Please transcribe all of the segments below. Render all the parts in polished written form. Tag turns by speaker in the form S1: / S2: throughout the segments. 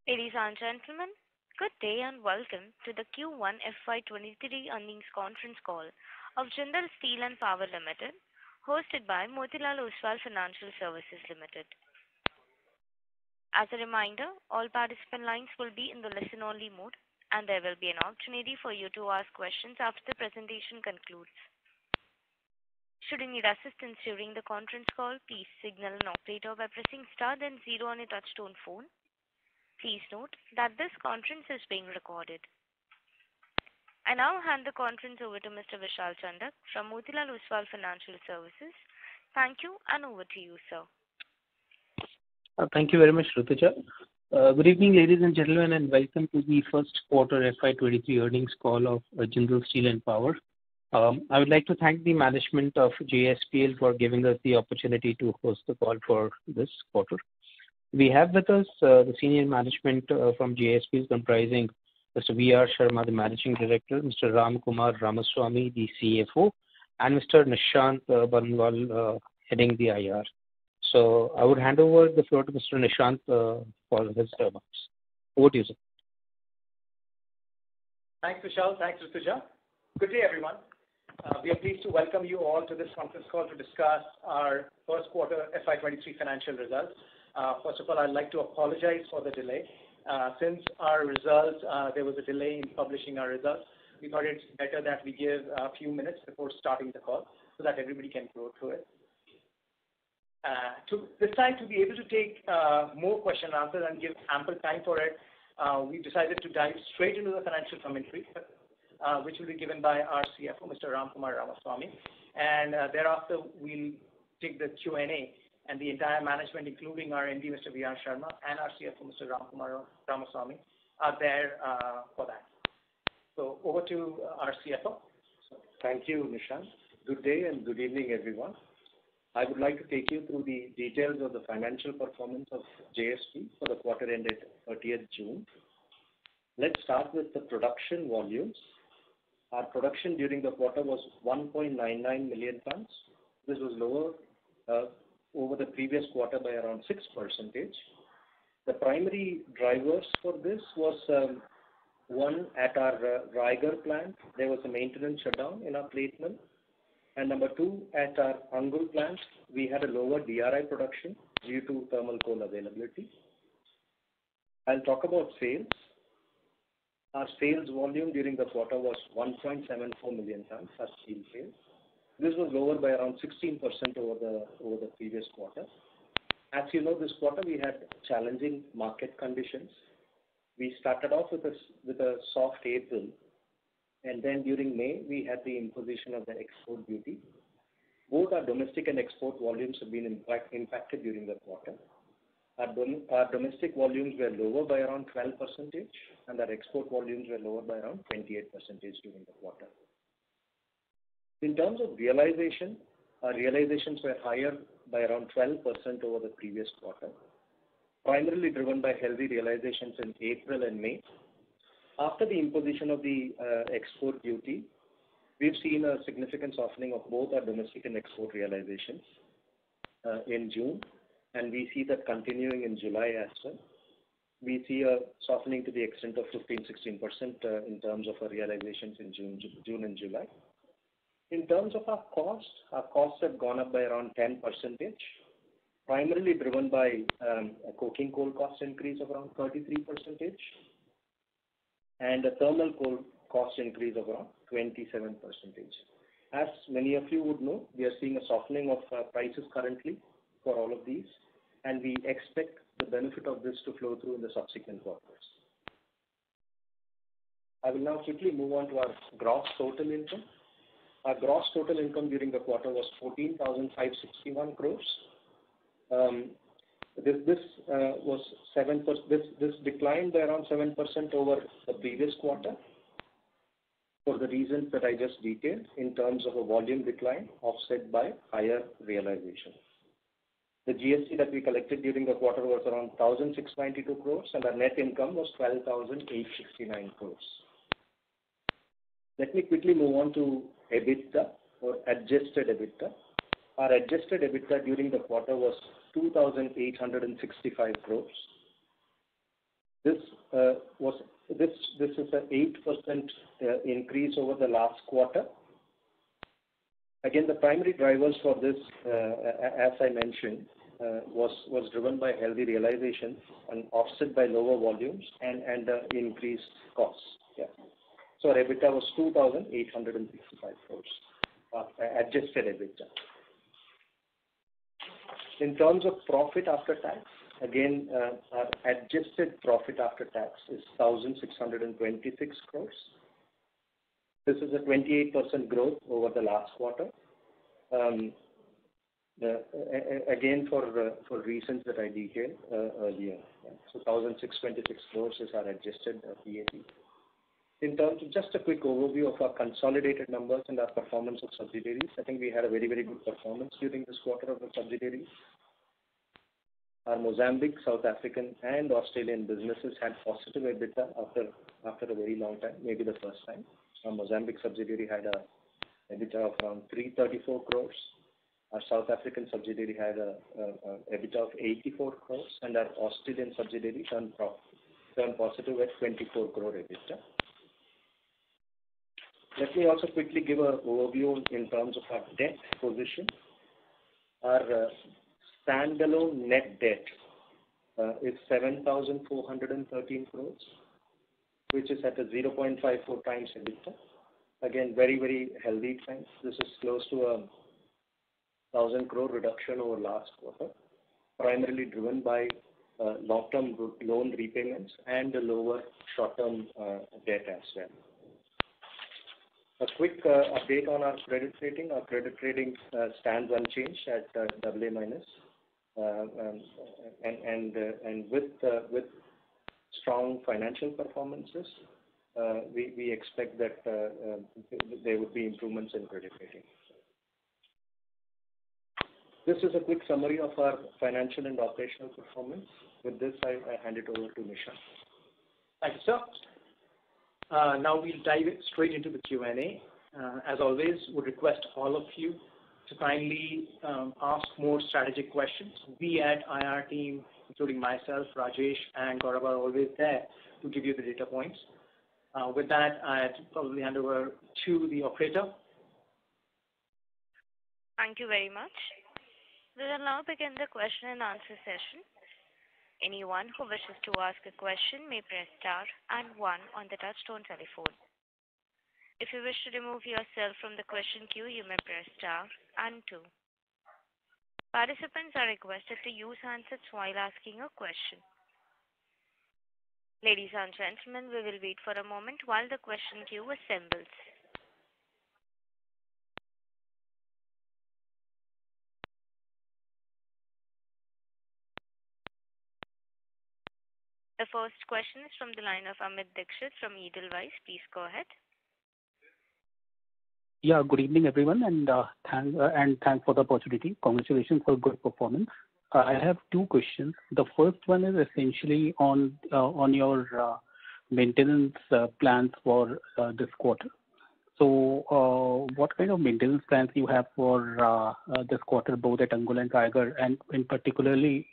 S1: Ladies and gentlemen, good day and welcome to the Q1 FY23 earnings conference call of Jindal Steel and Power Limited, hosted by Motilal Oswal Financial Services Limited. As a reminder, all participant lines will be in the listen-only mode, and there will be an opportunity for you to ask questions after the presentation concludes. Should you need assistance during the conference call, please signal an operator by pressing star then zero on your touchtone phone. Please note that this conference is being recorded. I now hand the conference over to Mr. Vishal Chandak from Motilal Oswal Financial Services. Thank you, and over to you, sir.
S2: Thank you very much, Rutuja. Good evening, ladies and gentlemen, and welcome to the first quarter FY23 earnings call of Jindal Steel and Power. I would like to thank the management of JSPL for giving us the opportunity to host the call for this quarter. We have with us the senior management from JSPL comprising Mr. V.R. Sharma, the Managing Director, Mr. Ram Kumar Ramaswamy, the CFO, and Mr. Nishant Banwal, heading the IR. So I would hand over the floor to Mr. Nishant for his remarks. Over to you, sir.
S3: Thanks, Vishal. Thanks, Rutuja. Good day, everyone. We are pleased to welcome you all to this conference call to discuss our first quarter FY23 financial results. First of all, I'd like to apologize for the delay. Since our results, there was a delay in publishing our results, we thought it's better that we give a few minutes before starting the call so that everybody can go through it. This time, to be able to take more question and answers and give ample time for it, we decided to dive straight into the financial commentary, which will be given by our CFO, Mr. Ram Kumar Ramaswamy. And thereafter, we'll take the Q&A. And the entire management, including our MD, Mr. V.R. Sharma, and our CFO, Mr. Ram Kumar Ramaswamy, are there for that. So over to our CFO.
S4: Thank you, Nishant. Good day and good evening, everyone. I would like to take you through the details of the financial performance of JSP for the quarter ended 30th June. Let's start with the production volumes. Our production during the quarter was 1.99 million tons. This was lower over the previous quarter by around 6%. The primary drivers for this was one, at our Raigarh plant, there was a maintenance shutdown in our plate mill. And number two, at our Angul plant, we had a lower DRI production due to thermal coal availability. I'll talk about sales. Our sales volume during the quarter was 1.74 million tons as steel sales. This was lower by around 16% over the previous quarter. As you know, this quarter we had challenging market conditions. We started off with a soft April, and then during May we had the imposition of the export duty. Both our domestic and export volumes have been impacted during the quarter. Our domestic volumes were lower by around 12%, and our export volumes were lower by around 28% during the quarter. In terms of realization, our realizations were higher by around 12% over the previous quarter, primarily driven by healthy realizations in April and May. After the imposition of the export duty, we've seen a significant softening of both our domestic and export realizations in June, and we see that continuing in July as well. We see a softening to the extent of 15-16% in terms of our realizations in June and July. In terms of our costs have gone up by around 10%, primarily driven by a coking coal cost increase of around 33% and a thermal coal cost increase of around 27%. As many of you would know, we are seeing a softening of prices currently for all of these, and we expect the benefit of this to flow through in the subsequent quarters. I will now quickly move on to our gross total income. Our gross total income during the quarter was 14,561 crores. This was 7%. This declined by around 7% over the previous quarter for the reasons that I just detailed in terms of a volume decline offset by higher realization. The GST that we collected during the quarter was around 1,692 crores, and our net income was 12,869 crores. Let me quickly move on to EBITDA or adjusted EBITDA. Our adjusted EBITDA during the quarter was 2,865 crores. This this is an 8% increase over the last quarter. Again, the primary drivers for this, as I mentioned, was driven by healthy realization and offset by lower volumes and increased costs. Yeah. So our EBITDA was 2,865 crores, adjusted EBITDA. In terms of profit after tax, again, our adjusted profit after tax is 1,626 crores. This is a 28% growth over the last quarter. Again, for reasons that I detailed earlier. Yeah. So 1,626 crores is our adjusted PAT. In terms of just a quick overview of our consolidated numbers and our performance of subsidiaries, I think we had a very, very good performance during this quarter of the subsidiaries. Our Mozambique, South African, and Australian businesses had positive EBITDA after a very long time, maybe the first time. Our Mozambique subsidiary had a EBITDA of around 334 crores. Our South African subsidiary had a EBITDA of 84 crores, and our Australian subsidiary turned positive at 24 crore EBITDA. Let me also quickly give an overview in terms of our debt position. Our standalone net debt is 7,413 crores, which is at a 0.54 times EBITDA. Again, very, very healthy times. This is close to a 1,000 crore reduction over last quarter, primarily driven by long-term loan repayments and a lower short-term debt as well. A quick update on our credit rating. Our credit rating stands unchanged at AA minus, and with strong financial performances, we expect that there would be improvements in credit rating. This is a quick summary of our financial and operational performance. With this, I hand it over to Nishan.
S3: Thank you, sir. Now we'll dive straight into the Q&A. As always, would request all of you to kindly ask more strategic questions. We at IR team, including myself, Rajesh, and Gaurav, are always there to give you the data points. With that, I'd probably hand over to the operator.
S1: Thank you very much. We will now begin the question and answer session. Anyone who wishes to ask a question may press star and 1 on the touchtone telephone. If you wish to remove yourself from the question queue, you may press star and 2. Participants are requested to use handsets while asking a question. Ladies and gentlemen, we will wait for a moment while the question queue assembles. The first question is from the line of Amit Dixit from Edelweiss. Please go ahead.
S2: Yeah, good evening, everyone, and thanks for the opportunity. Congratulations for good performance. I have two questions. The first one is essentially on your maintenance plans for this quarter. So, what kind of maintenance plans you have for this quarter, both at Angola and Tiger, and in particularly,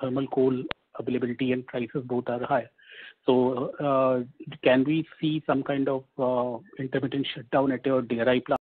S2: thermal coal availability and prices both are high. So, can we see some kind of intermittent shutdown at your DRI plant?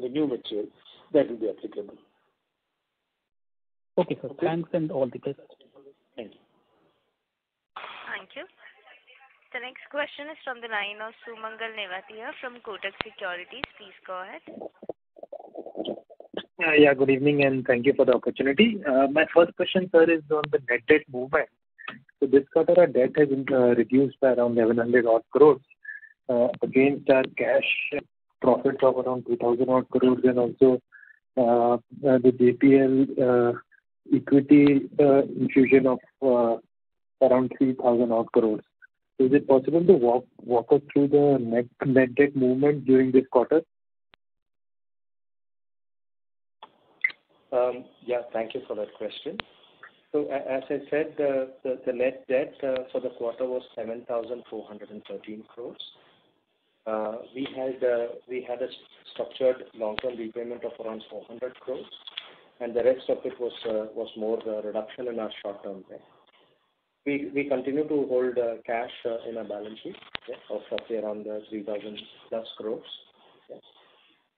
S5: the new material, that will be applicable.
S2: Okay, sir.
S5: Okay.
S2: Thanks and all the best.
S5: Thank you.
S1: Thank you. The next question is from the line of Sumangal Nevatia from Kotak Securities. Please go ahead.
S6: Yeah, good evening and thank you for the opportunity. My first question, sir, is on the net debt movement. So this quarter, our debt has been reduced by around 1100 odd crores against our cash profits of around 2000 odd crores and also the JPL equity infusion of around 3000 odd crores. Is it possible to walk us through the net debt movement during this quarter?
S4: Yeah, thank you for that question. So as I said, the net debt for the quarter was 7,413 crores. We had a structured long-term repayment of around 400 crores, and the rest of it was more reduction in our short-term debt. We continue to hold cash in our balance sheet of roughly around 3,000 plus crores. Yeah.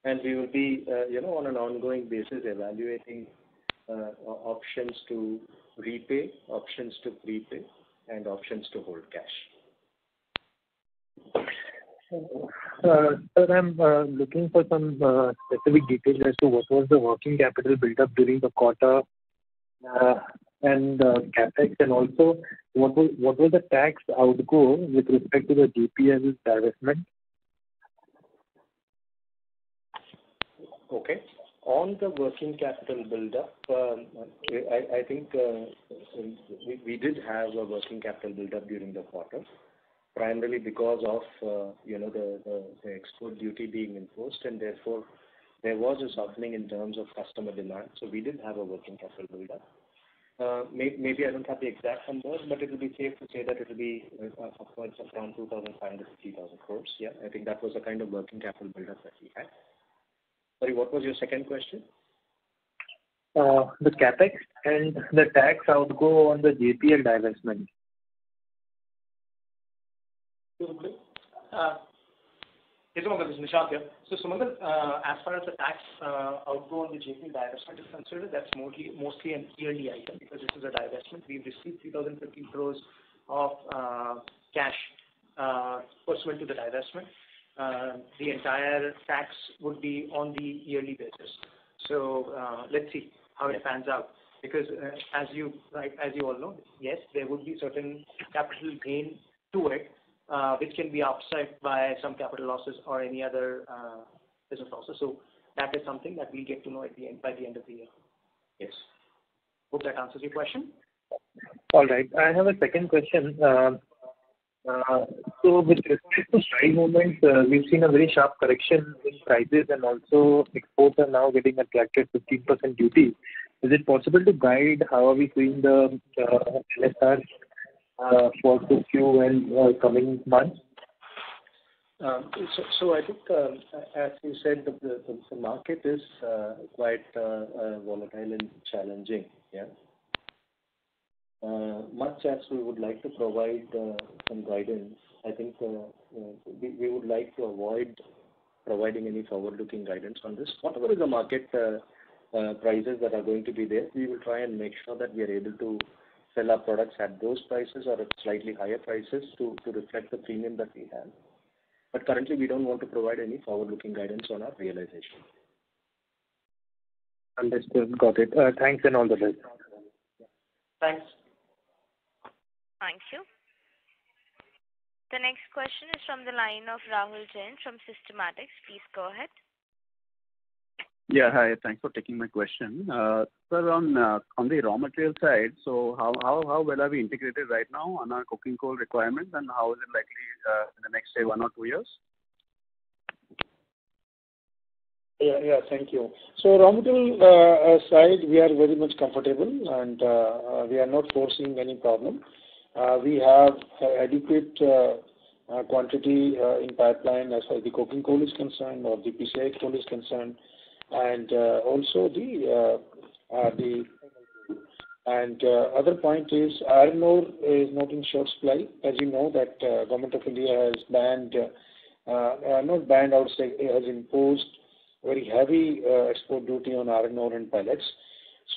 S4: And we will be, on an ongoing basis evaluating options to repay, options to prepay, and options to hold cash.
S6: Sir, I'm looking for some specific details as to what was the working capital build-up during the quarter and capex, and also what was the tax outgo with respect to the GPL divestment?
S4: Okay. On the working capital build-up, I think we did have a working capital build-up during the quarter, primarily because of the export duty being imposed, and therefore there was a softening in terms of customer demand. So we did have a working capital build-up. Maybe I don't have the exact numbers, but it will be safe to say that it will be upwards of around 2,500 to 3,000 crores. Yeah, I think that was the kind of working capital build-up that we had. Sorry, what was your second question?
S6: The capex and the tax outgo on the JPL divestment.
S3: Sumangal, this is Nishant here. So Sumangal, as far as the tax outgo on the JPL divestment is considered, that's mostly an yearly item because this is a divestment. We've received 3,015 crores of cash pursuant to the divestment. The entire tax would be on the yearly basis. So let's see how it pans out. Because as you all know, yes, there would be certain capital gain to it, which can be offset by some capital losses or any other business losses. So that is something that we get to know by the end of the year. Yes. Hope that answers your question.
S6: All right. I have a second question. So with respect to price movements, we've seen a very sharp correction in prices, and also exports are now getting attracted 15% duty. Is it possible to guide how are we seeing the LSR for Q and coming months?
S4: So I think, as you said, the market is quite volatile and challenging. Yeah. Much as we would like to provide some guidance, I think we would like to avoid providing any forward-looking guidance on this. Whatever is the market prices that are going to be there, we will try and make sure that we are able to sell our products at those prices or at slightly higher prices to reflect the premium that we have. But currently, we don't want to provide any forward-looking guidance on our realization.
S6: Understood. Got it. Thanks and all the best.
S3: Thanks.
S1: Thank you. The next question is from the line of Rahul Jain from Systematics. Please go ahead.
S7: Yeah, hi. Thanks for taking my question. Sir, on the raw material side, so how well are we integrated right now on our coking coal requirements, and how is it likely in the next, say, 1 or 2 years?
S5: Yeah, thank you. So raw material side, we are very much comfortable, and we are not foreseeing any problem. We have adequate quantity in pipeline as far as the coking coal is concerned or the PCI coal is concerned, and also the other point is iron ore is not in short supply. As you know that Government of India has banned, not banned, I would say, has imposed very heavy export duty on iron ore and pellets.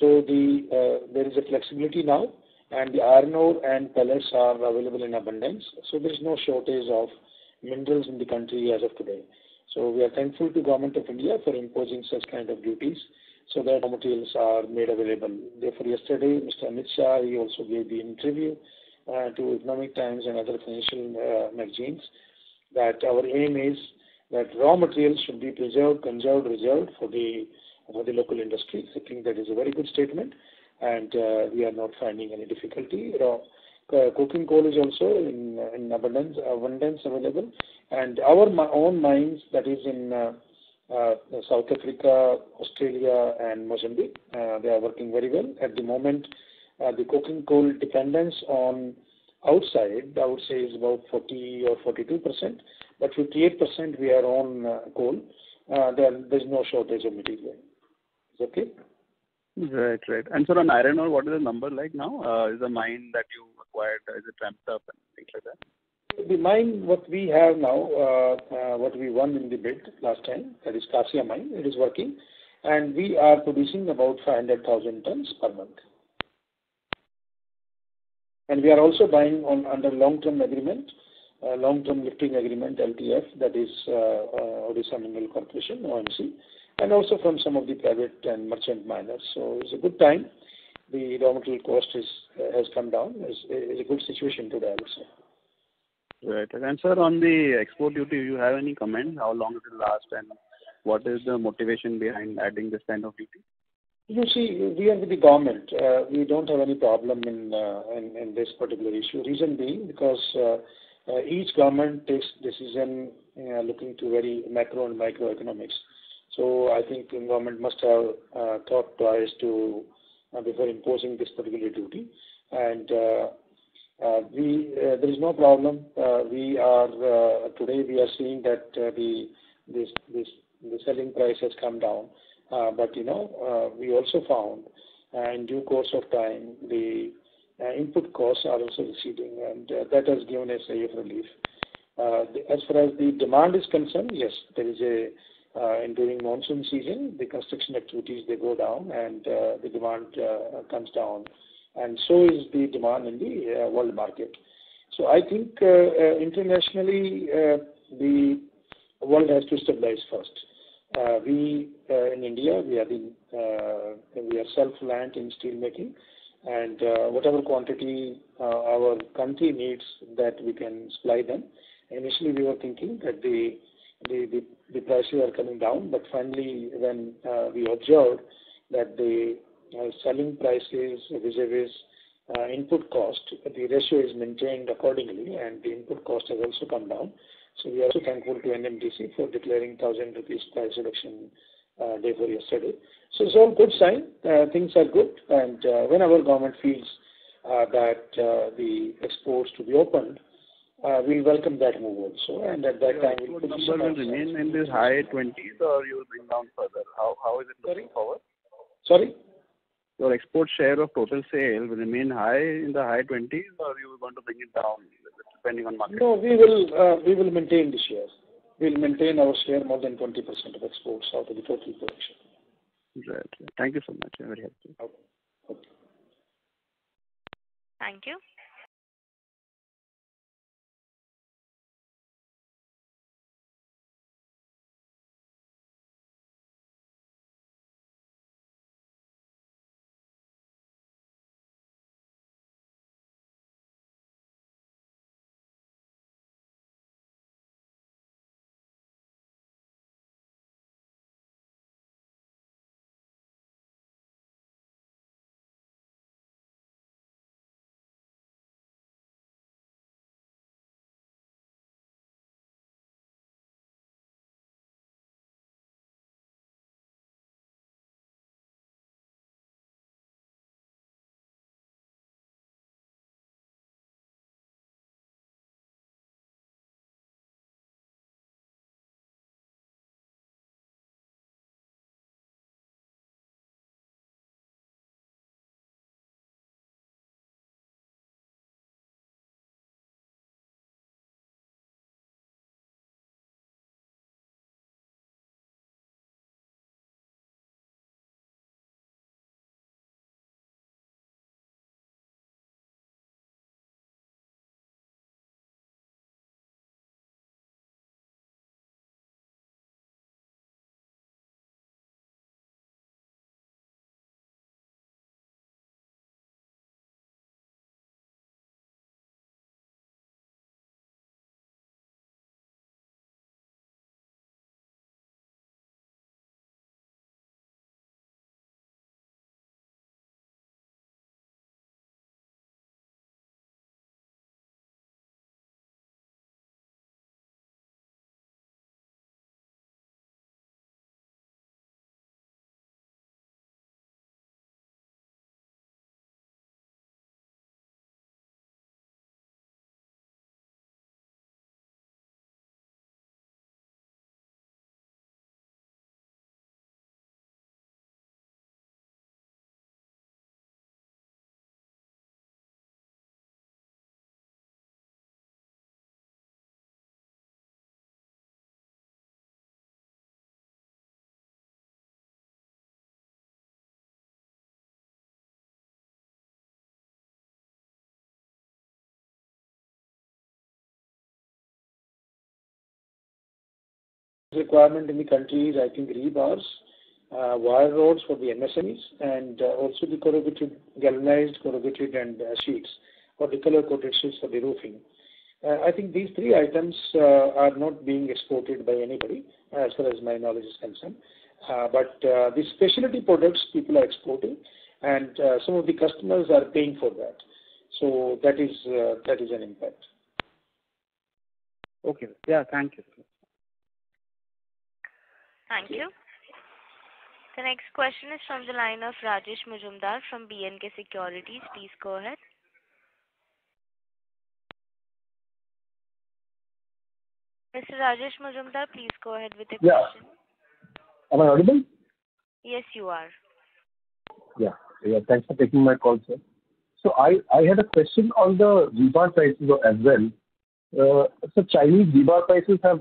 S5: So there is a flexibility now, and the iron ore and pellets are available in abundance. So there is no shortage of minerals in the country as of today. So we are thankful to Government of India for imposing such kind of duties so that raw materials are made available. Therefore, yesterday, Mr. Amit Shah, he also gave the interview to Economic Times and other financial magazines that our aim is that raw materials should be preserved, conserved, reserved for the local industry. I think that is a very good statement, and we are not finding any difficulty. Coking coal is also in abundance available, and our own mines, that is in South Africa, Australia, and Mozambique, they are working very well at the moment. The coking coal dependence on outside, I would say, is about 40 or 42%, but 58% we are on coal. There's no shortage of material. Is okay?
S7: Right. And so on iron ore, what is the number like now? Is the mine that you acquired, is it ramped up and things like that?
S5: The mine, what we have now, what we won in the bid last time, that is Kasia mine, it is working, and we are producing about 500,000 tons per month. And we are also buying under long-term agreement, long-term lifting agreement, LTF, that is Odisha Mineral Corporation, OMC, and also from some of the private and merchant miners. So it's a good time. The raw material cost has come down. It's a good situation today, I would say.
S7: Right. And sir, on the export duty, you have any comment? How long it will last, and what is the motivation behind adding this kind of duty?
S5: You see, we are with the government. We don't have any problem in this particular issue. Reason being because each government takes decision looking to very macro and microeconomics. So I think the government must have thought twice before imposing this particular duty. And there is no problem. Today we are seeing that the selling price has come down. But we also found in due course of time the input costs are also receding, and that has given us a relief. As far as the demand is concerned, yes, there is during monsoon season, the construction activities, they go down, and the demand comes down, and so is the demand in the world market. So I think internationally the world has to stabilize first. We in India, we are self-reliant in steel making, and whatever quantity our country needs, that we can supply them. Initially, we were thinking that the prices are coming down, but finally, when we observed that the selling prices vis-a-vis input cost, the ratio is maintained accordingly, and the input cost has also come down. So we are also thankful to NMDC for declaring 1,000 rupees price reduction day for yesterday. So it's all good sign. Things are good, and when our government feels that the exports to be opened, we'll welcome that move also. And at that time, we'll
S7: number will remain in this high 20s, or you will bring down further? How is it looking forward?
S5: Sorry?
S7: Your export share of total sale will remain high in the high 20s, or you want to bring it down depending on market?
S5: No, we will maintain the share. We'll maintain our share more than 20% of exports out of the total production.
S7: Right. Thank you so much. Very helpful.
S5: Okay.
S1: Thank you.
S5: requirement in the country is, I think, rebars, wire rods for the MSMEs, and also the corrugated, galvanized corrugated and sheets, or the color-coated sheets for the roofing. I think these three items are not being exported by anybody, as far as my knowledge is concerned. But the specialty products people are exporting, and some of the customers are paying for that. So that is an impact.
S7: Okay. Yeah, thank you.
S1: Thank you. The next question is from the line of Rajesh Majumdar from B&K Securities. Please go ahead. Mr. Rajesh Majumdar, please go ahead with the question.
S8: Am I audible?
S1: Yes, you are.
S8: Yeah. Thanks for taking my call, sir. So I had a question on the rebar prices as well. So Chinese rebar prices have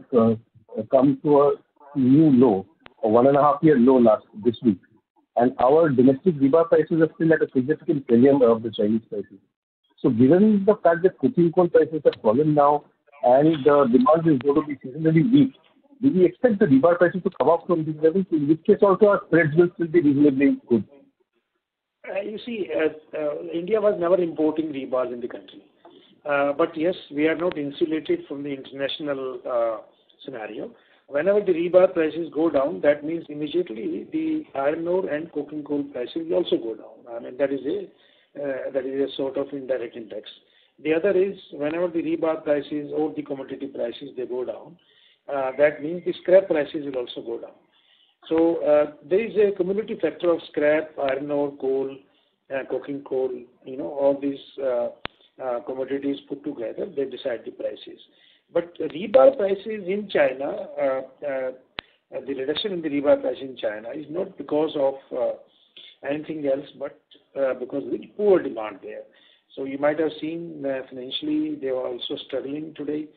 S8: come to a new low, a 1.5-year low this week. And our domestic rebar prices are still at a significant premium of the Chinese prices. So given the fact that coking coal prices have fallen now and the demand is going to be seasonally weak, do we expect the rebar prices to come up from these levels, in which case also our spreads will still be reasonably good?
S5: You see, India was never importing rebars in the country. But yes, we are not insulated from the international scenario. Whenever the rebar prices go down, that means immediately the iron ore and coking coal prices will also go down. I mean, that is a sort of indirect index. The other is whenever the rebar prices or the commodity prices they go down, that means the scrap prices will also go down. So there is a cumulative factor of scrap, iron ore, coal, coking coal, all these commodities put together, they decide the prices. But rebar prices in China, the reduction in the rebar price in China is not because of anything else, but because of the poor demand there. So you might have seen financially they are also struggling today,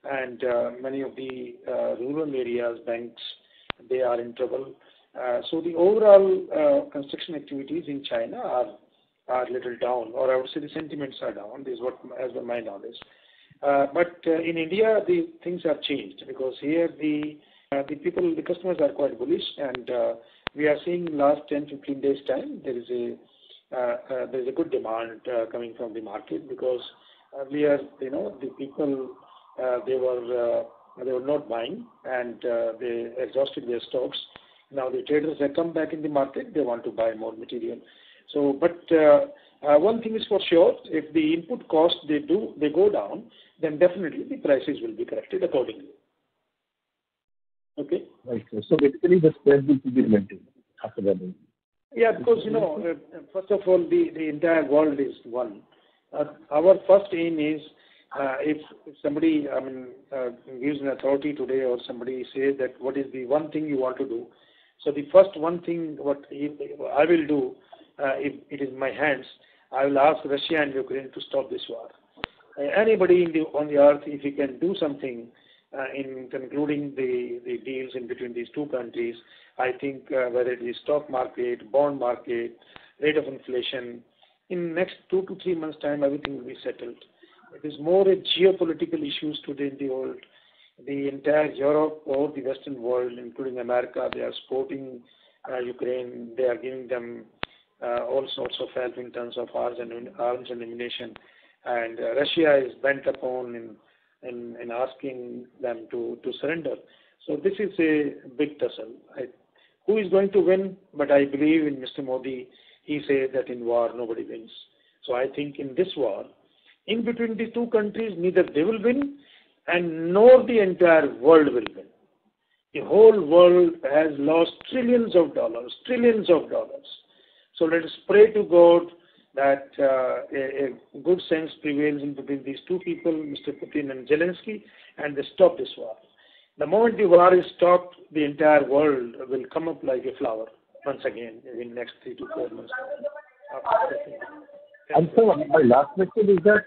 S5: and many of the rural areas, banks, they are in trouble. So the overall construction activities in China are little down, or I would say the sentiments are down. This is what, as per my knowledge. But in India, the things have changed because here the customers are quite bullish, and we are seeing last 10-15 days time there is a good demand coming from the market because earlier the people they were not buying and they exhausted their stocks. Now the traders have come back in the market, they want to buy more material. So, but one thing is for sure, if the input costs they go down, then definitely the prices will be corrected accordingly. Okay.
S8: Right. So basically, the spread will be maintained after that.
S5: Yeah, because first of all, the entire world is one. Our first aim is if somebody gives an authority today, or somebody says that what is the one thing you want to do. So the first one thing what I will do, if it is in my hands, I will ask Russia and Ukraine to stop this war. Anybody on the earth, if he can do something in concluding the deals in between these two countries, I think whether it is stock market, bond market, rate of inflation, in next 2 to 3 months' time, everything will be settled. It is more a geopolitical issues today in the world. The entire Europe or the Western world, including America, they are supporting Ukraine. They are giving them all sorts of help in terms of arms and ammunition. And Russia is bent upon in asking them to surrender. So this is a big tussle. Who is going to win? But I believe in Mr. Modi. He says that in war nobody wins. So I think in this war, in between the two countries, neither they will win and nor the entire world will win. The whole world has lost trillions of dollars. So let us pray to God that a good sense prevails in between these two people, Mr. Putin and Zelensky, and they stop this war. The moment the war is stopped, the entire world will come up like a flower once again in the next 3 to 4 months.
S8: And so my last question is that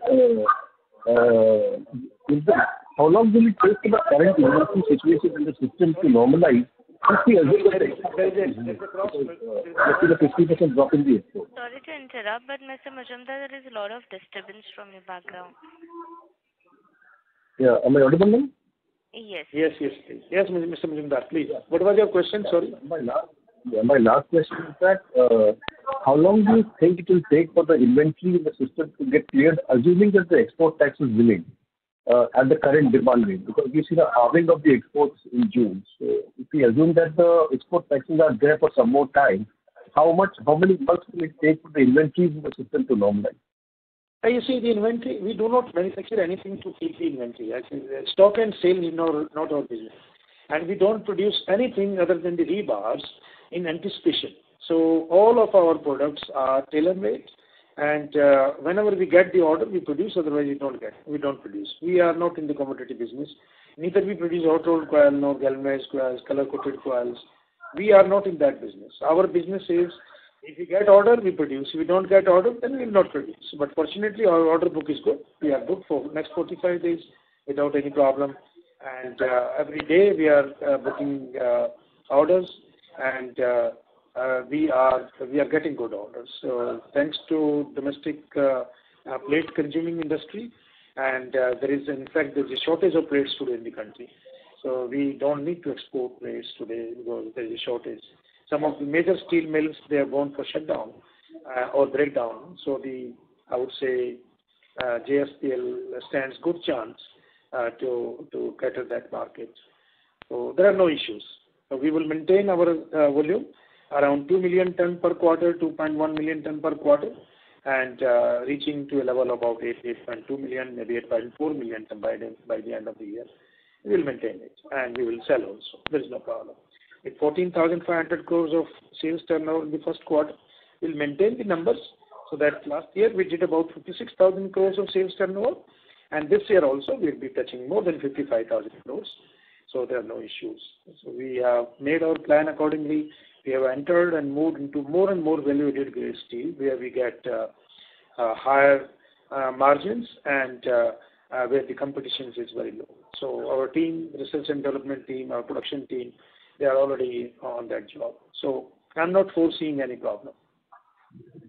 S8: how long will it take for the current emergency situation in the system to normalize? There is a 50% drop in the export.
S1: Sorry to interrupt, but Mr. Majumdar, there is a lot of disturbance from your background.
S8: Yeah, am I audible now?
S1: Yes.
S5: Yes, please. Yes, Mr. Majumdar, please. What was your question? Sorry.
S8: My last question is that how long do you think it will take for the inventory in the system to get cleared, assuming that the export tax is willing at the current demand rate? Because we see the halving of the exports in June. So if we assume that the export taxes are there for some more time, how many months will it take for the inventories in the system to normalize?
S5: You see, the inventory, we do not manufacture anything to keep the inventory. Actually, stock and sale is not our business. And we don't produce anything other than the rebars in anticipation. So all of our products are tailor-made, and whenever we get the order, we produce, otherwise we don't produce. We are not in the commodity business. Neither we produce hot-rolled coil, nor galvanized coils, color-coated coils. We are not in that business. Our business is, if we get order, we produce. If we don't get order, then we will not produce. But fortunately, our order book is good. We are booked for next 45 days without any problem. And every day we are booking orders, and we are getting good orders. So thanks to domestic plate consuming industry, and there's a shortage of plates today in the country. So we don't need to export plates today because there is a shortage. Some of the major steel mills, they are gone for shutdown or breakdown. So I would say JSPL stands good chance to cater that market. So there are no issues. So we will maintain our volume around 2 million ton per quarter, 2.1 million ton per quarter, and reaching to a level of about 8.2 million, maybe 8.4 million ton by the end of the year. We will maintain it, and we will sell also. There is no problem. With 14,500 crores of sales turnover in the first quarter, we'll maintain the numbers. So that last year we did about 56,000 crores of sales turnover, and this year also we'll be touching more than 55,000 crores. So there are no issues. So we have made our plan accordingly. We have entered and moved into more and more value-added grade steel, where we get higher margins and where the competition is very low. So our team, research and development team, our production team, they are already on that job. So I'm not foreseeing any problem.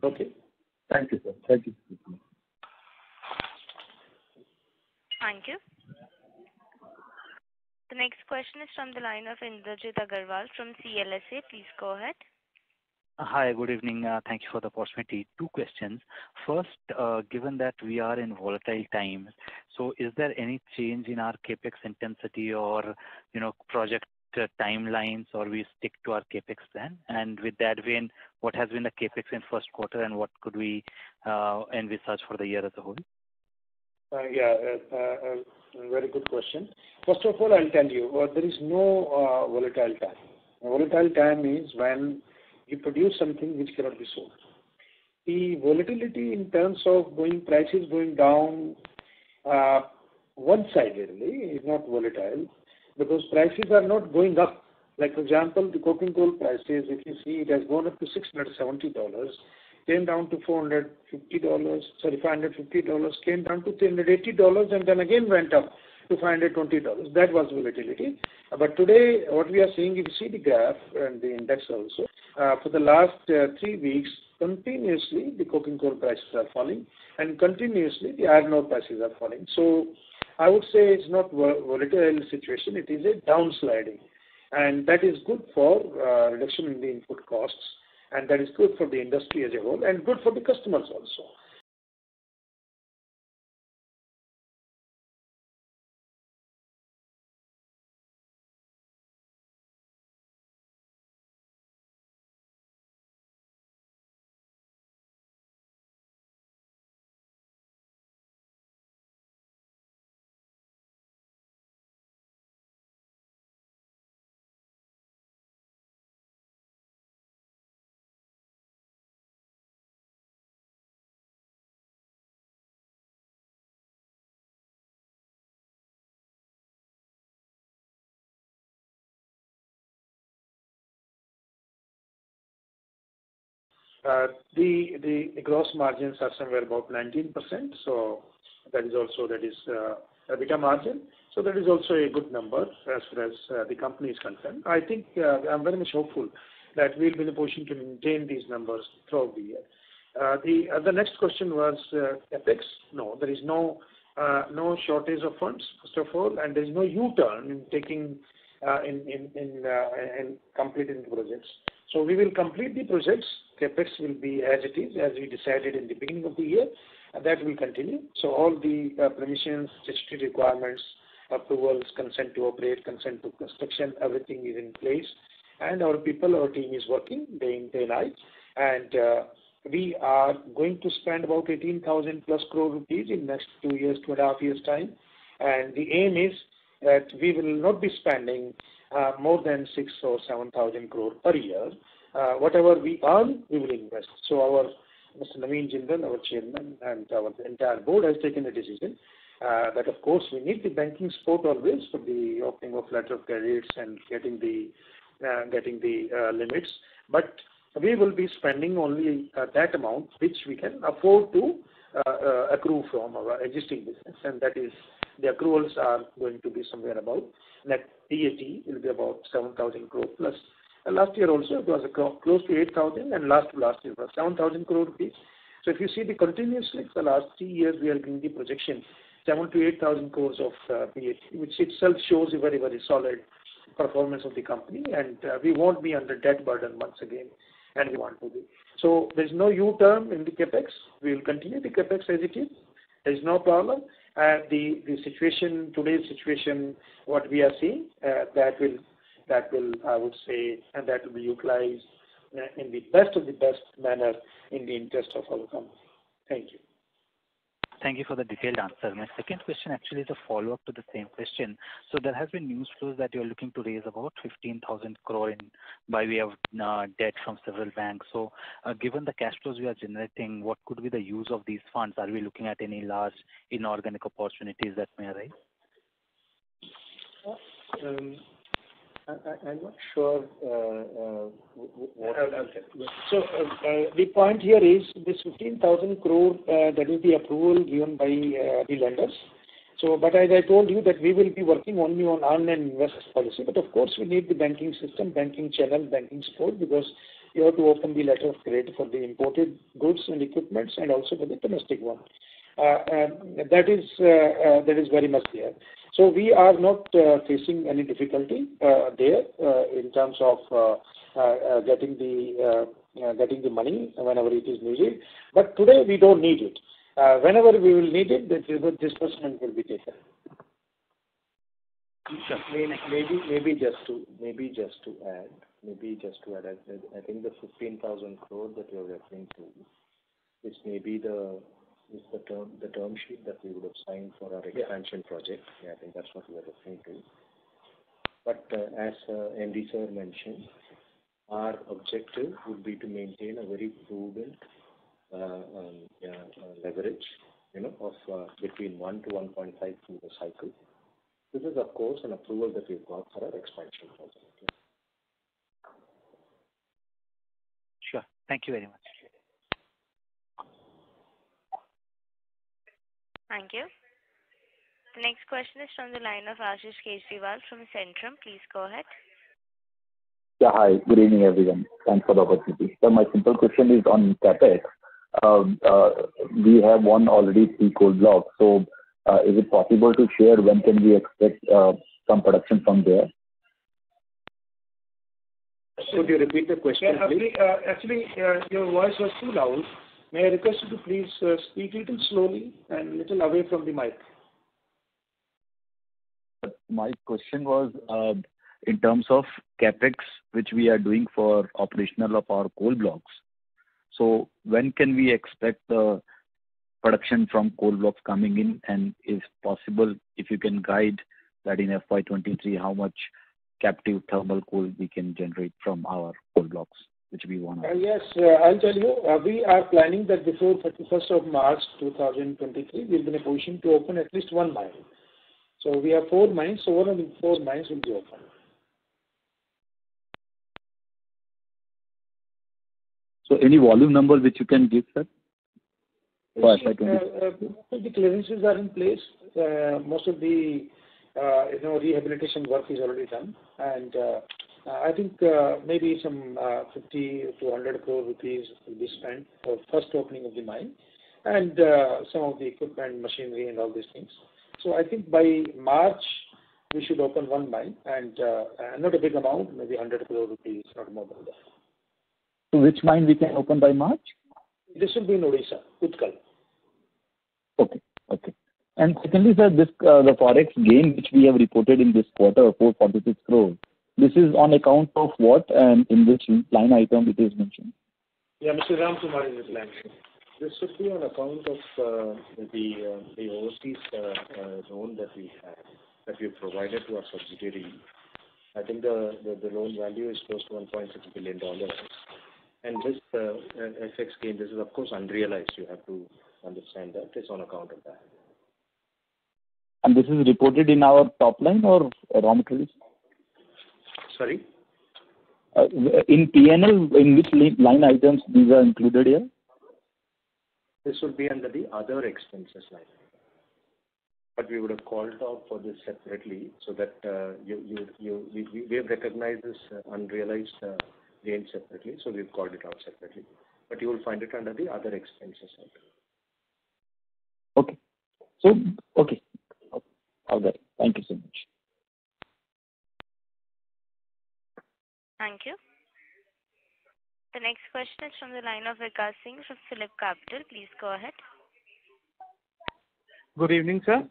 S5: Okay.
S8: Thank you, sir. Thank you.
S1: Thank you. The next question is from the line of Indrajit Agarwal from CLSA. Please go ahead.
S9: Hi, good evening. Thank you for the opportunity. Two questions. First, given that we are in volatile times, so is there any change in our capex intensity or project timelines, or we stick to our capex plan? And with that vein, what has been the capex in first quarter, and what could we envisage for the year as a whole?
S5: Very good question. First of all, I'll tell you, there is no volatile time. A volatile time is when you produce something which cannot be sold. The volatility in terms of prices going down one-sidedly is not volatile, because prices are not going up. Like, for example, the coking coal prices, if you see, it has gone up to $670, came down to $550, came down to $380, and then again went up to $520. That was volatility. But today, what we are seeing, if you see the graph and the index also, for the last 3 weeks, continuously the coking coal prices are falling, and continuously the iron ore prices are falling. So I would say it's not volatile situation, it is a downsliding. And that is good for reduction in the input costs, and that is good for the industry as a whole, and good for the customers also. The gross margins are somewhere about 19%, so that is EBITDA margin. So that is also a good number as far as the company is concerned. I think I'm very much hopeful that we'll be in a position to maintain these numbers throughout the year. The next question was capex. No, there is no no shortage of funds, first of all, and there is no U-turn in taking in completing the projects. So we will complete the projects. Capex will be as it is, as we decided in the beginning of the year, and that will continue. So all the permissions, statutory requirements, approvals, consent to operate, consent to construction, everything is in place, and our people, our team is working day in, day night, and we are going to spend about 18,000 plus crore rupees in next 2 years, 2.5 years time, and the aim is that we will not be spending more than 6 or 7,000 crore per year. Whatever we earn, we will invest. So our Mr. Naveen Jindal, our chairman, and our entire board has taken a decision that of course we need the banking support always for the opening of letter of credits and getting the limits, but we will be spending only that amount which we can afford to accrue from our existing business, and that is the accruals are going to be somewhere about net PAT will be about 7,000 crore plus. Last year also it was close to 8,000, and last year was 7,000 crore rupees. So if you see the continuously for the last 3 years we are giving the projection 7,000 to 8,000 crores of PAT, which itself shows a very, very solid performance of the company, and we won't be under debt burden once again, and we want to be. So there's no U-turn in the capex. We will continue the capex as it is. There's no problem. The situation, today's situation, what we are seeing, that will I would say, and that will be utilized in the best of the best manner in the interest of our company. Thank you.
S9: Thank you for the detailed answer. My second question actually is a follow-up to the same question. So there has been news flows that you're looking to raise about 15,000 crore by way of debt from several banks. So given the cash flows we are generating, what could be the use of these funds? Are we looking at any large inorganic opportunities that may arise?
S4: I'm not sure
S5: So the point here is this 15,000 crore, that is the approval given by the lenders. So, but as I told you that we will be working only on earn and invest policy, but of course we need the banking system, banking channel, banking support, because you have to open the letter of credit for the imported goods and equipments and also for the domestic one. And that is very much there. So we are not facing any difficulty there in terms of getting the money whenever it is needed. But today we don't need it. Whenever we will need it, the disbursement will be taken.
S9: Sure.
S4: Maybe just to add, I think the 15,000 crore that you're referring to, which may be the term sheet that we would have signed for our expansion project. Yeah, I think that's what we are referring to. But as MD sir mentioned, our objective would be to maintain a very prudent leverage, of between 1 to 1.5 through the cycle. This is of course an approval that we've got for our expansion project. Yeah.
S9: Sure. Thank you very much.
S1: Thank you. The next question is from the line of Ashish Kejriwal from Centrum. Please go ahead.
S10: Yeah, hi. Good evening, everyone. Thanks for the opportunity. So my simple question is on CapEx. We have won already 3 coal blocks. So is it possible to share when can we expect some production from there?
S5: Could you repeat the question, please? Actually, your voice was too loud. May I request you to please speak a little slowly and a little away from the mic?
S10: My question was in terms of CapEx, which we are doing for operational of our coal blocks. So when can we expect the production from coal blocks coming in? And if possible, if you can guide that in FY23, how much captive thermal coal we can generate from our coal blocks, which we want.
S5: Yes, I'll tell you. We are planning that before 31st of March 2023, we'll be in a position to open at least 1 mine. So we have 4 mines, so one of the 4 mines will be open.
S10: So any volume number which you can give, sir?
S5: Most of the clearances are in place. Most of the rehabilitation work is already done, and I think maybe some 50 to 100 crore rupees will be spent for first opening of the mine. and some of the equipment, machinery, and all these things. So I think by March we should open one mine, and not a big amount, maybe 100 crore rupees, not more than that.
S10: So which mine we can open by March?
S5: This will be in Odisha, Utkal.
S10: Okay. Okay. And secondly, sir, this the forex gain which we have reported in this quarter, 446 crores. This is on account of what and in which line item it is mentioned?
S5: Yeah, Mr. Ramkumar is line.
S4: This should be on account of the overseas loan that we have, that we have provided to our subsidiary. I think the loan value is close to $1.6 billion. And this FX gain, this is of course unrealized. You have to understand that it's on account of that.
S10: And this is reported in our top line or raw materials?
S4: Sorry?
S10: In P&L, in which line items these are included here?
S4: This would be under the other expenses line. But we would have called out for this separately so that we have recognized this unrealized gain separately, so we've called it out separately. But you will find it under the other expenses line.
S10: Okay. So, okay. All right. Thank you so much.
S1: Thank you. The next question is from the line of Vikas Singh from Phillip Capital. Please go ahead.
S11: Good evening, sir.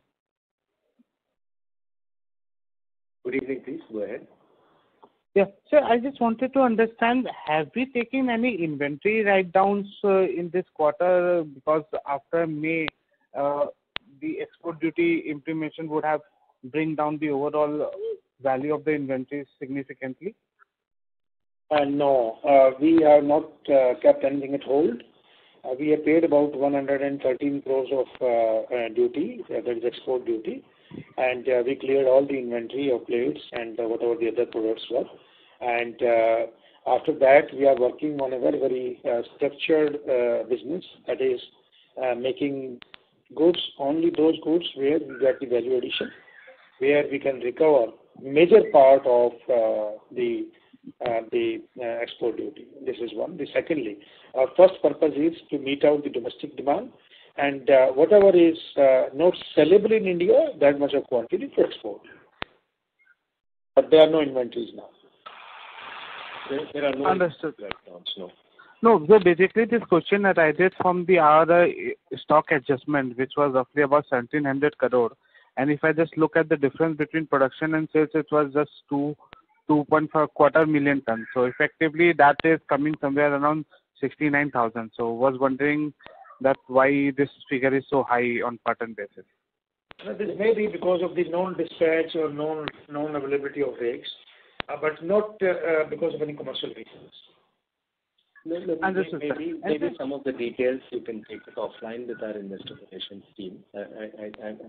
S4: Good evening, please. Go ahead.
S11: Yeah, sir, I just wanted to understand, have we taken any inventory write-downs in this quarter? Because after May, the export duty implementation would have bring down the overall value of the inventories significantly.
S5: No, we have not kept anything at hold. We have paid about 113 crores of duty, that is export duty, and we cleared all the inventory of plates and whatever the other products were. And after that, we are working on a very, very structured business, that is making goods, only those goods where we get the value addition, where we can recover major part of the export duty. This is one. The secondly, our first purpose is to meet out the domestic demand, and whatever is not sellable in India, that much of quantity to export. But there are no inventories now.
S4: There are no
S11: Understood.
S4: write-downs, no.
S11: No, so basically this question arises from the other stock adjustment, which was roughly about 1,700 crore. And if I just look at the difference between production and sales, it was just 2.5 million tons. So effectively, that is coming somewhere around 69,000. So was wondering that why this figure is so high on per ton basis.
S5: This may be because of the non-dispatch or non-availability of rakes, but not because of any commercial reasons.
S11: Understood,
S4: maybe some of the details you can take it offline with our investor relations team.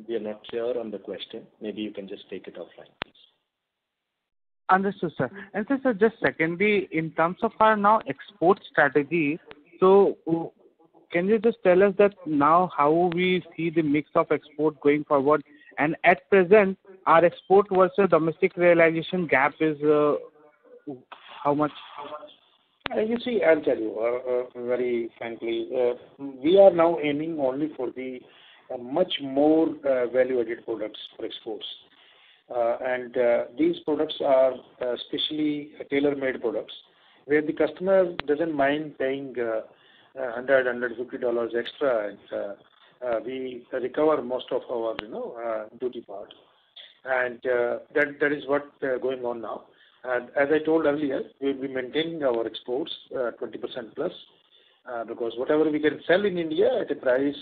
S4: We are not clear on the question. Maybe you can just take it offline, please.
S11: Understood, sir. And sir, just secondly, in terms of our now export strategy, so can you just tell us that now how we see the mix of export going forward? And at present, our export versus domestic realization gap is how much?
S5: You see, I'll tell you very frankly, we are now aiming only for the much more value-added products for exports. And these products are specially tailor-made products, where the customer doesn't mind paying $150 extra, and we recover most of our duty part. And that is what going on now. And as I told earlier, we will be maintaining our exports 20% plus, because whatever we can sell in India at a price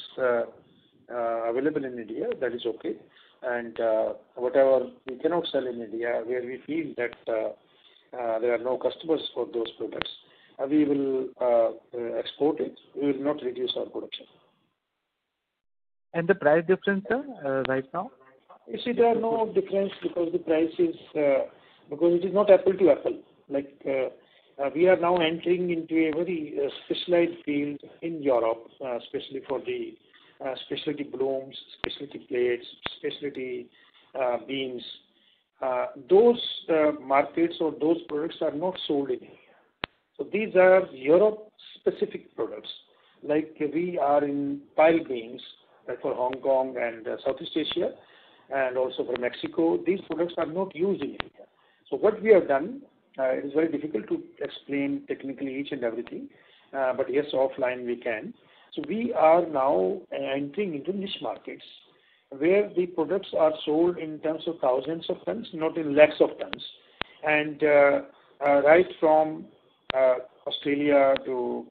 S5: available in India, that is okay. And whatever we cannot sell in India, where we feel that there are no customers for those products, we will export it. We will not reduce our production.
S11: And the price difference, sir, right now?
S5: You see, there are no difference because the price is, because it is not apple to apple. Like we are now entering into a very specialized field in Europe, especially for the specialty blooms, specialty plates, specialty beams. Those markets or those products are not sold in India. So these are Europe-specific products. like we are in pile beams, like for Hong Kong and Southeast Asia, and also for Mexico. These products are not used in India. So what we have done, it is very difficult to explain technically each and everything, but yes, offline we can. So we are now entering into niche markets where the products are sold in terms of thousands of tons, not in lakhs of tons. And right from Australia to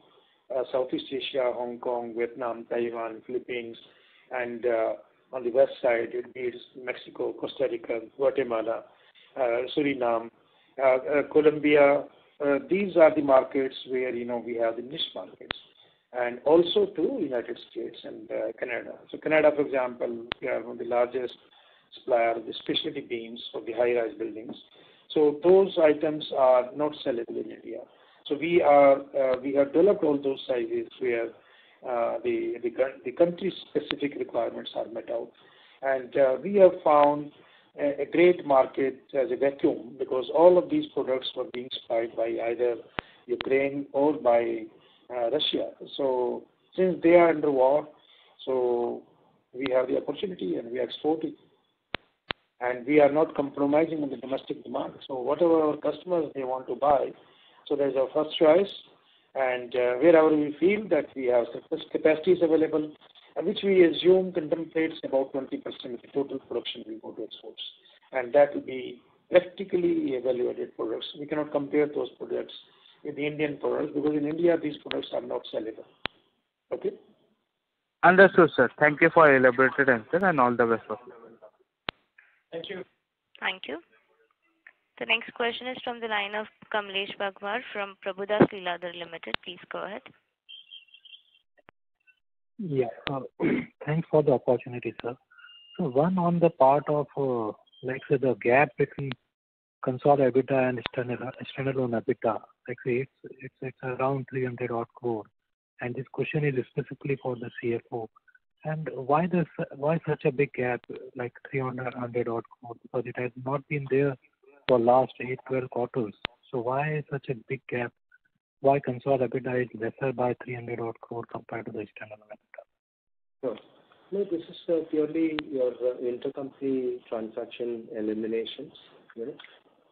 S5: Southeast Asia, Hong Kong, Vietnam, Taiwan, Philippines, and on the west side, it is Mexico, Costa Rica, Guatemala, Suriname, Colombia. These are the markets where, we have the niche markets. And also to United States and Canada. So Canada, for example, we are one of the largest supplier of the specialty beams for the high-rise buildings. So those items are not sellable in India. So we have developed all those sizes where the country-specific requirements are met out. And we have found a great market as a vacuum because all of these products were being supplied by either Ukraine or by Russia. So since they are under war, so we have the opportunity and we are exporting. And we are not compromising on the domestic demand. So whatever our customers they want to buy, so there's our first choice. And wherever we feel that we have surplus capacities available, which we assume contemplates about 20% of the total production we go to exports. And that will be practically evaluated products. We cannot compare those products with the Indian products because in India these products are not sellable. Okay?
S11: Understood, sir. Thank you for elaborated answer and all the best of you.
S3: Thank you.
S1: Thank you. The next question is from the line of Kamlesh Bagwar from Prabhudas Lilladher Limited. Please go ahead.
S6: Yeah. Thanks for the opportunity, sir. So one on the part of, say, the gap between consolidated EBITDA and standalone EBITDA. Say it's around 300 odd crore. And this question is specifically for the CFO. And why such a big gap, like 300 odd crore? Because it has not been there for last 8-12 quarters. So why such a big gap? Why consolidated EBITDA is lesser by 300 odd crore compared to the standalone EBITDA?
S4: Sure. No, this is purely your intercompany transaction eliminations,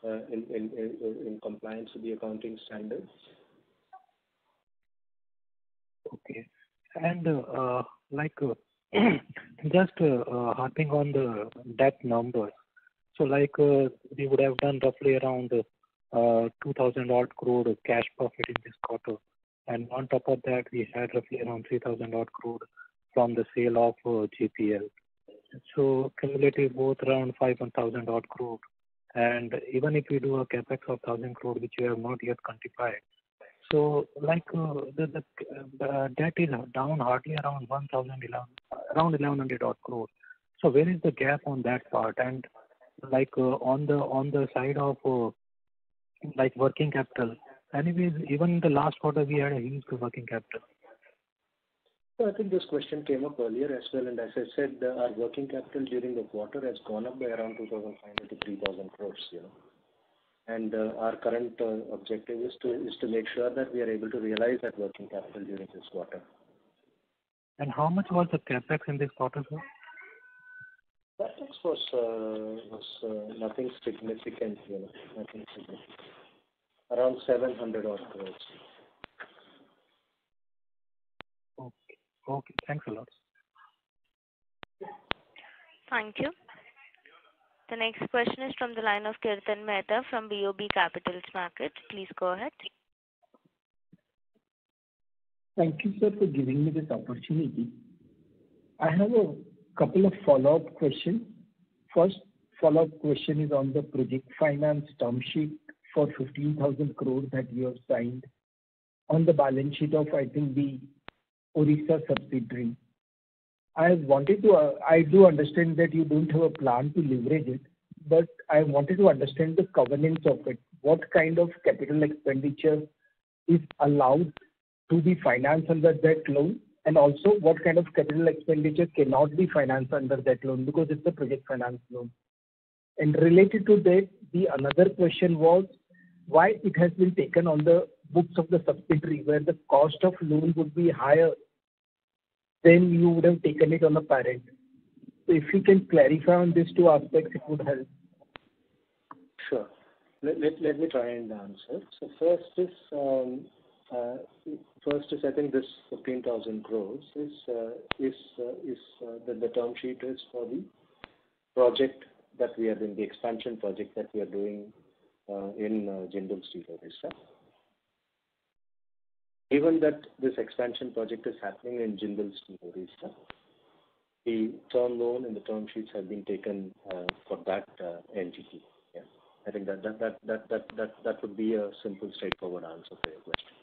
S4: in compliance with the accounting standards.
S6: Okay. And just harping on the debt numbers. So we would have done roughly around 2,000 odd crore cash profit in this quarter. And on top of that, we had roughly around 3,000 odd crore from the sale of JPL. So cumulative both around 5,000 odd crore. And even if we do a capex of 1,000 crore, which we have not yet quantified, so the debt is down hardly around 1,100 odd crore. So where is the gap on that part? And on the side of working capital, anyways, even in the last quarter we had a huge working capital.
S4: So I think this question came up earlier as well, and as I said, our working capital during the quarter has gone up by around 2,500 to 3,000 crores. And our current objective is to make sure that we are able to realize that working capital during this quarter.
S6: And how much was the capex in this quarter, sir?
S4: Capex was nothing significant, nothing significant. Around 700 odd crores.
S6: Okay. Thanks a lot.
S1: Thank you. The next question is from the line of Kirtan Mehta from BOB Capital Markets. Please go ahead.
S12: Thank you, sir, for giving me this opportunity. I have a couple of follow-up questions. First follow-up question is on the project finance term sheet for 15,000 crore that you have signed on the balance sheet of, I think, the Orissa subsidiary. I do understand that you don't have a plan to leverage it, but I wanted to understand the governance of it. What kind of capital expenditure is allowed to be financed under that loan, and also what kind of capital expenditure cannot be financed under that loan because it's a project finance loan. And related to that, the another question was why it has been taken on the books of the subsidiary where the cost of loan would be higher then you would have taken it on a parent. So if you can clarify on these two aspects, it would help.
S4: Sure. Let me try and answer. So first is I think this 15,000 crores is the term sheet is for the project that we are doing, the expansion project that we are doing in Jindal Steel Odisha. Given that this expansion project is happening in Jindal Steel Odisha, the term loan and the term sheets have been taken for that entity. Yeah, I think that would be a simple, straightforward answer for your question.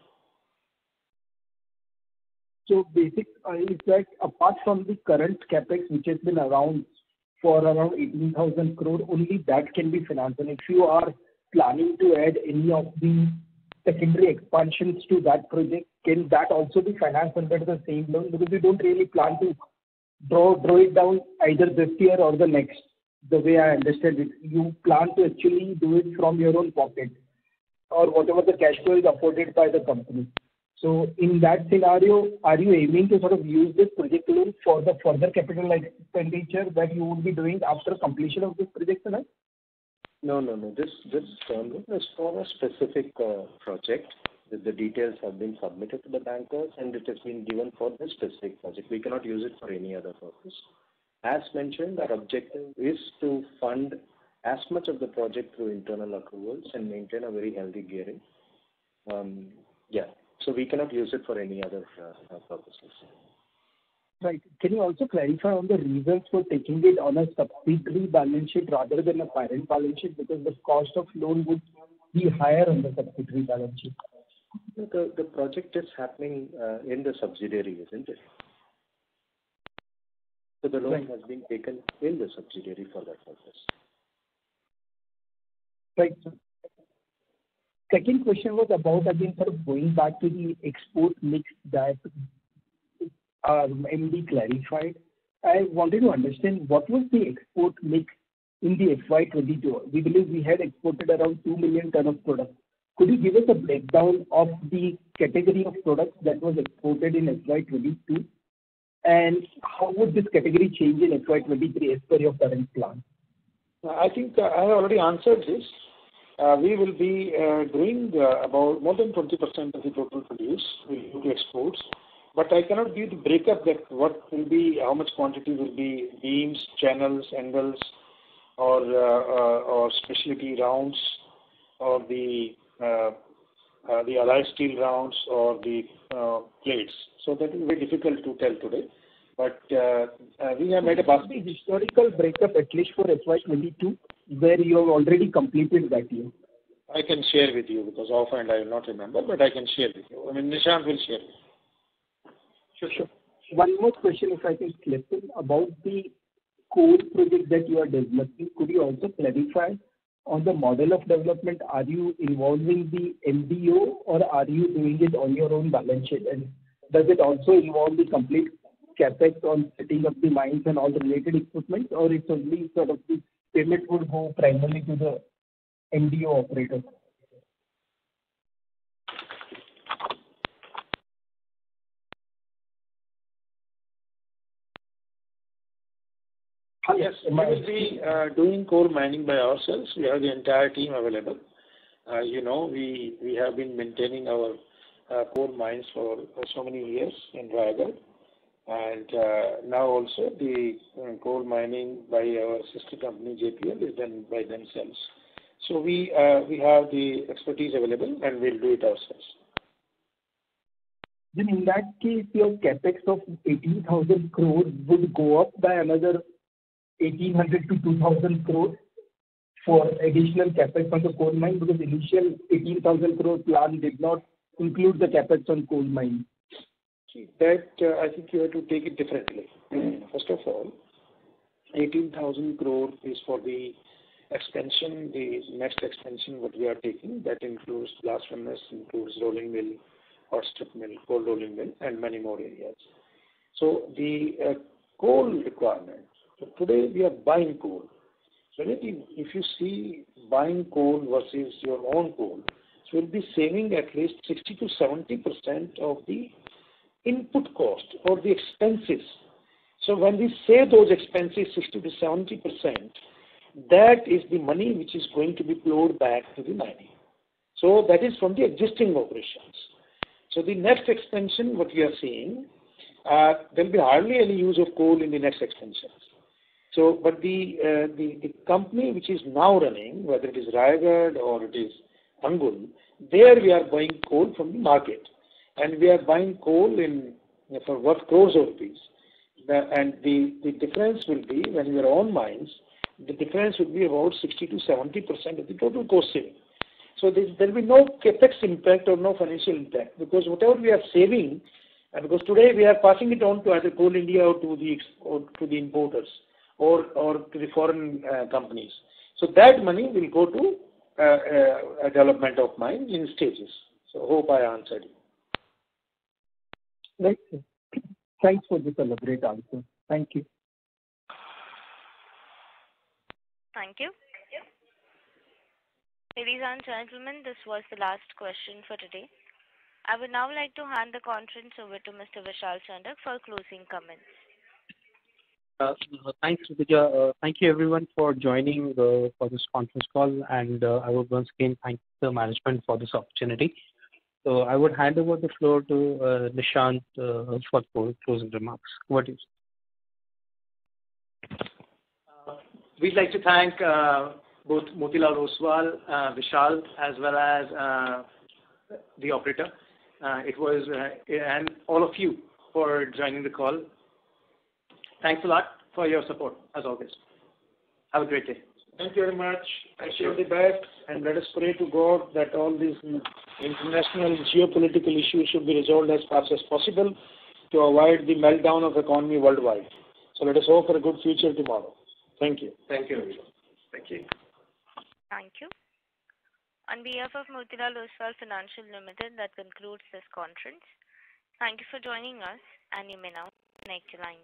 S12: So basic is that apart from the current capex, which has been around for around 18,000 crore, only that can be financed. And if you are planning to add any of the secondary expansions to that project, can that also be financed under the same loan? Because we don't really plan to draw it down either this year or the next. The way I understand it, you plan to actually do it from your own pocket or whatever the cash flow is afforded by the company. So in that scenario, are you aiming to sort of use this project loan for the further capital expenditure that you will be doing after completion of this project, sir?
S4: No. This term loan is for a specific project. The details have been submitted to the bankers and it has been given for this specific project. We cannot use it for any other purpose. As mentioned, our objective is to fund as much of the project through internal accruals and maintain a very healthy gearing. So we cannot use it for any other purposes.
S12: Right. Can you also clarify on the reasons for taking it on a subsidiary balance sheet rather than a parent balance sheet? Because the cost of loan would be higher on the subsidiary balance sheet.
S4: The project is happening in the subsidiary, isn't it? So the loan has been taken in the subsidiary for that purpose.
S12: Right. Second question was about, again, sort of going back to the export mix that MD clarified. I wanted to understand what was the export mix in the FY22. We believe we had exported around 2 million ton of product. Could you give us a breakdown of the category of products that was exported in FY22? And how would this category change in FY23 as per your current plan?
S5: I think I have already answered this. We will be doing about more than 20% of the total produce will be exports. But I cannot give the breakup that what will be, how much quantity will be beams, channels, angles, or specialty rounds, or the alloy steel rounds, or the plates. So that is very difficult to tell today. But we have made a basket.
S12: The historical breakup, at least for FY22, where you have already completed that year.
S5: I can share with you because offhand I will not remember, but I can share with you. I mean, Nishant will share with you.
S12: Sure. One more question, if I can slip in, about the coal project that you are developing. Could you also clarify on the model of development? Are you involving the MDO or are you doing it on your own balance sheet? And does it also involve the complete capex on setting up the mines and all the related equipment, or it's only sort of the payment would go primarily to the MDO operator?
S5: Yes, we will be doing coal mining by ourselves. We have the entire team available. We have been maintaining our coal mines for so many years in Raigad. And now also the coal mining by our sister company JPL is done by themselves. So we have the expertise available and we'll do it ourselves.
S12: Then in that case, your capex of 18,000 crore would go up by another 1,800 to 2,000 crore for additional capex on the coal mine, because initial 18,000 crore plan did not include the capex on coal mine.
S5: That I think you have to take it differently. First of all, 18,000 crore is for the expansion, the next expansion what we are taking. That includes blast furnace, includes rolling mill, hot strip mill, cold rolling mill, and many more areas. So the coal requirement. So today we are buying coal. So if you see buying coal versus your own coal, so we'll be saving at least 60 to 70% of the input cost or the expenses. So when we say those expenses 60 to 70%, that is the money which is going to be flowed back to the mining. So that is from the existing operations. So the next expansion, what we are seeing, there will be hardly any use of coal in the next expansions. So, but the company which is now running, whether it is Raigad or it is Angul, there we are buying coal from the market, and we are buying coal for worth crores of rupees. And the difference will be, when we are on mines, the difference would be about 60 to 70% of the total cost saving. So there will be no capex impact or no financial impact, because whatever we are saving, because today we are passing it on to either Coal India or to the importers or to the foreign companies. So that money will go to a development of mines in stages. So hope I answered you.
S12: Right. Thanks for this elaborate answer. Thank you.
S1: Thank you. Ladies and gentlemen, this was the last question for today. I would now like to hand the conference over to Mr. Vishal Chandak for closing comments.
S2: Thanks, Ritija. Thank you everyone for joining for this conference call, and I would once again thank the management for this opportunity. So I would hand over the floor to Nishant for closing remarks. What is?
S3: We'd like to thank both Motilal Oswal, Vishal, as well as the operator. And all of you for joining the call. Thanks a lot for your support, as always. Have a great day.
S5: Thank you very much. I wish you the best, and let us pray to God that all these international geopolitical issues should be resolved as fast as possible to avoid the meltdown of the economy worldwide. So let us hope for a good future tomorrow. Thank you.
S3: Thank you, everyone. Thank you.
S1: Thank you. On behalf of Motilal Oswal Financial Limited, that concludes this conference. Thank you for joining us, and you may now connect your line.